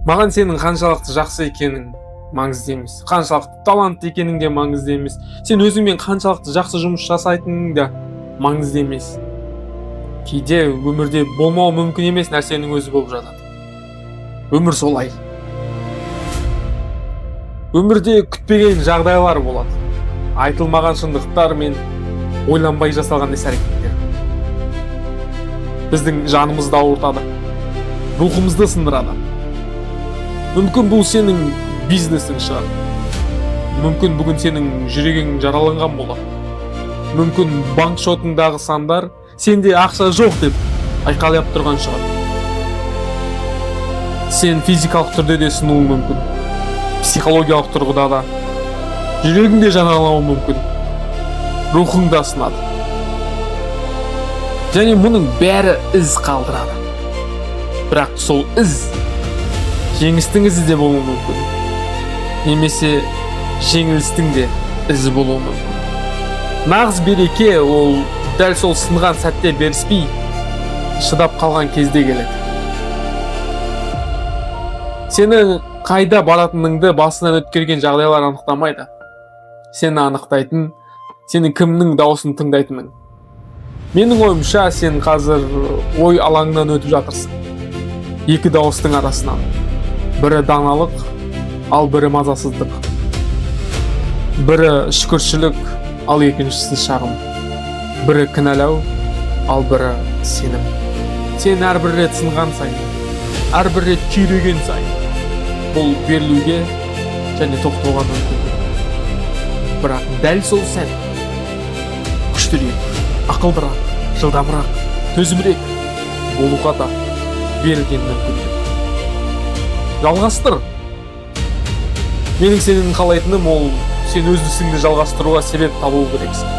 Маған сенің қаншалықты жақсы екенің маңызды емес, қаншалықты талантты екенің де маңызды емес, сен өзіңмен қаншалықты жақсы жұмыс жасайтының да маңызды емес. Кейде өмірде болмауы мүмкін емес нәрсенің өзі болып жатады. Өмір солай. Өмірде күтпеген жағдайлар болады. Айтылмаған шындықтар мен ойланбай жасалған іс-әрекеттер біздің жанымызды ауыртады, рухымызды сындырады. Мүмкін бұл сенің бизнесің шығар. Мүмкін бүгін сенің жүрегің жараланған болар. Мүмкін банк шотыңдағы сандар сенде ақша жоқ деп айқайлап тұрған шығар. Сен физикалық түрде де сынуың мүмкін. Психологиялық тұрғыда да. Жүрегің де жаралануы мүмкін. Рухың да сынады. Және мұның бәрі із қалдырады. Бірақ сол із жеңістің ізі де болуы мүмкін. Немесе жеңілістің де ізі болуы мүмкін. Нағыз береке ол дәл сол сынған сәтте беріспей, шыдап қалған кезде келеді. Сені қайда баратыныңды басынан өткерген жағдайлар анықтамайды. Сені анықтайтын, сені кімнің дауысын тыңдайтының. Менің ойымша сен қазір ой алаңынан өтіп жатырсың. Екі дауыстың арасынан. Бірі даналық, ал бірі мазасыздық. Бірі шүкіршілік, ал екіншісі шағым. Бірі кінәлау, ал бірі сенім. Сен әрбір рет сынған сайын, әрбір рет күйреген сайын, бұл берілуге және тоқтауға мүмкіндік. Бірақ дәл сол сәт күштірек, ақылдырақ, жылдамырақ, төзімірек болуға да берілген мүмкіндік. Жалғастыр. Менің сенің қалайтыным ол сен өз ісіңді жалғастыруға себеп табу керексің.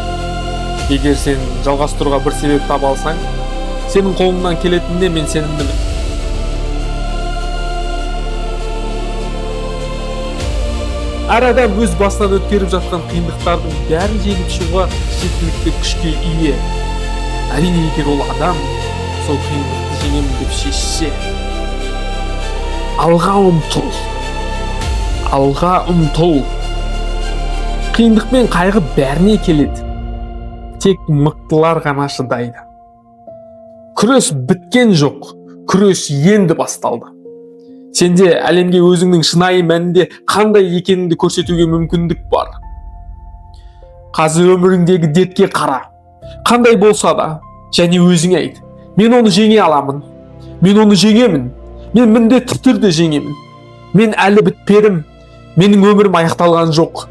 Егер сен жалғастыруға бір себеп таба алсаң, сенің қолыңнан келетініне мен сенімдімін. Әр адам өз басынан өткеріп жатқан қиындықтардың бәрін жеңіп шығуға жеткілікті күшке ие. Әрине, егер ол адам сол қиындықты жеңемін деп шешсе, алға ұмтыл. Алға ұмтыл. Қиындық пен қайғы бәріне келеді. Тек мықтылар ғана шыдайды. Күрес біткен жоқ. Күрес енді басталды. Сенде әлемге өзіңнің шынайы мәнінде қандай екеніңді көрсетуге мүмкіндік бар. Қазір өміріңдегі дертке қара. Қандай болса да, және өзіңе айт. Мен оны жеңе аламын. Мен оны жеңемін. Мен міндетті түрде жеңемін. Мен әлі бітпедім. Менің өмірім аяқталған жоқ.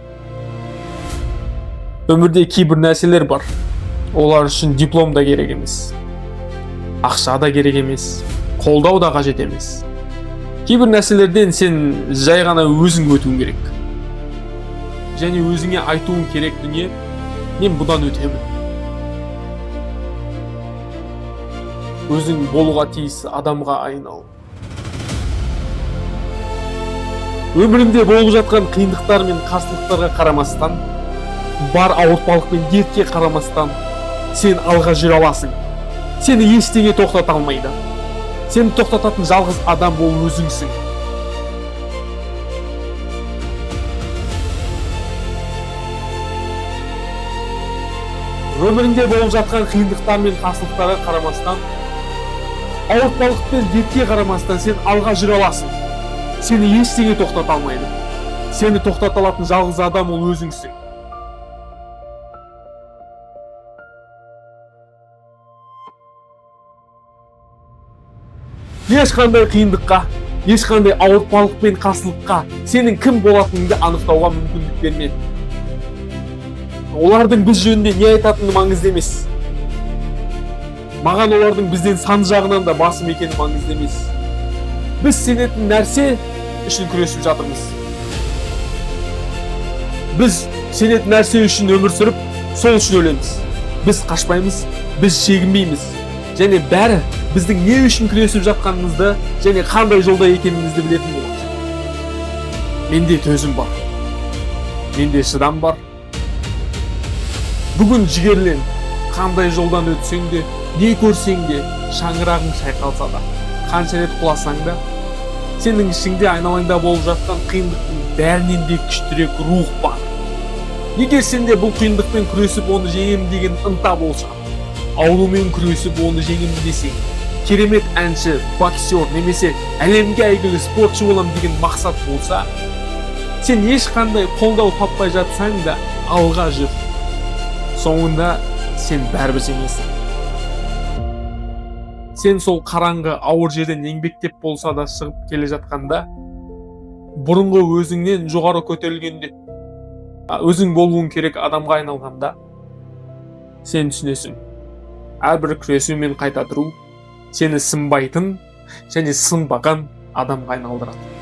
Өмірде кейбір нәрселер бар. Олар үшін диплом да керек емес. Ақша да керек емес. Қолдау да қажет емес. Кейбір нәрселерден сен жай ғана өзің өтуің керек. Және өзіңе айтуың керек дүние, мен бұдан өтемін. Өзің болуға тиіс адамға айнал. Өміріңде болып жатқан қиындықтар мен қарсылықтарға қарамастан, бар ауыртпалық пен дертке қарамастан, сен алға жүре аласың. Сені ештеңе тоқтата алмайды. Сені тоқтататын жалғыз адам ол өзіңсің. Өміріңде болып жатқан қиындықтар мен қарсылықтарға қарамастан, ауыртпалық пен дертке қарамастан сен алға жүре аласың. Сені ештеңе тоқтата алмайды. Сені тоқтата алатын жалғыз адам ол өзіңсің. Ешқандай қиындыққа, ешқандай ауыртпалық пен қарсылыққа сенің кім болатыныңды анықтауға мүмкіндік берме. Олардың біз жөнінде не айтатыны маңызды емес. Маған олардың бізден сан жағынан да басым екені маңызды емес. Біз сенетін нәрсе үшін күресіп жатырмыз. Біз сенетін нәрсе үшін өмір сүріп, сол үшін өлеміз. Біз қашпаймыз, біз шегінбейміз. Және бәрі біздің не үшін күресіп жатқанымызды және қандай жолда екенімізді білетін болады. Менде төзім бар. Менде шыдам бар. Бүгін жігерлен, қандай жолдан өтсең де, не көрсең де, шаңырағың шайқалса да, қанша рет құласаң да, сенің ішіңде айналаңда болып жатқан қиындықтың бәрінен де күштірек рух бар. Егер сенде бұл қиындықпен күресіп оны жеңем деген ынта болса, аурумен күресіп оны жеңем десең, керемет әнші, боксер немесе әлемге әйгілі спортшы болам деген мақсат болса, сен ешқандай қолдау таппай жатсаң да алға жүр. Соңында сен бәрібір жеңесің. Сен сол қараңғы ауыр жерден еңбектеп болса да шығып келе жатқанда, бұрынғы өзіңнен жоғары көтерілгенде, өзің болуың керек адамға айналғанда, сен түсінесің. Әрбір күресу мен қайта тұру сені сынбайтын және сынбаған адамға айналдырады.